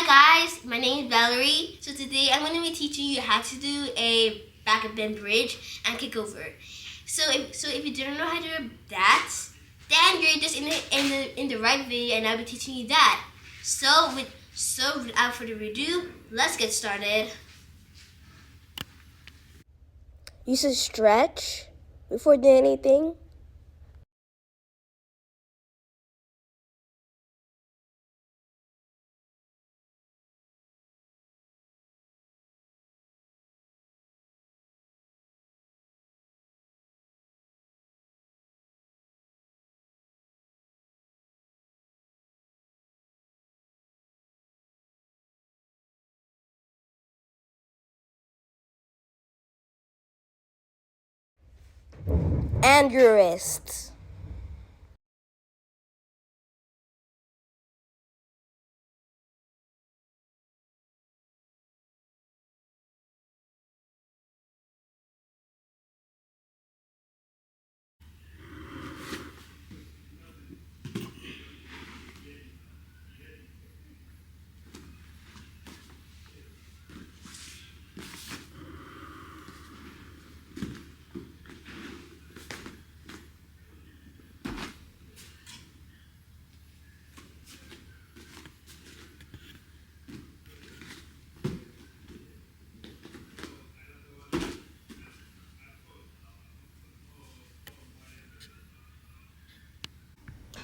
guys, my name is Valerie. So today I'm going to be teaching you how to do a backbend bridge and kickover. So if you don't know how to do that, then you're just in the right video, and I'll be teaching you that. So without further ado, let's get started. You should stretch before doing anything. And your wrists.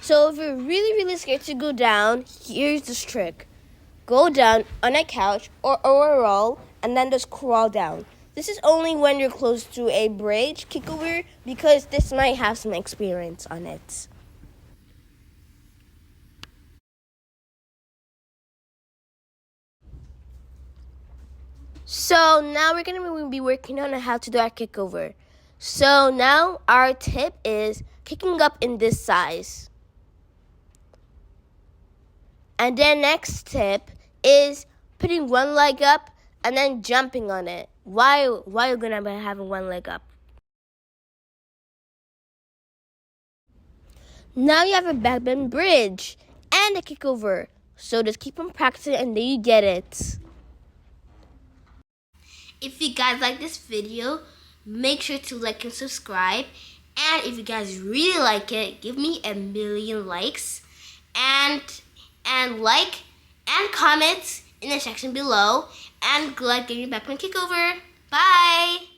So if you're really scared to go down, here's this trick. Go down on a couch or a roll and then just crawl down. This is only when you're close to a bridge kickover, because this might have some experience on it. So now we're going to be working on how to do our kickover. So now our tip is kicking up in this size. And then next tip is putting one leg up and then jumping on it while you're going to be having one leg up. Now you have a backbend bridge and a kickover. So just keep on practicing and then you get it. If you guys like this video, make sure to like and subscribe. And if you guys really like it, give me 1,000,000 likes and like and comment in the section below, and good luck getting your backbend kickover. Bye!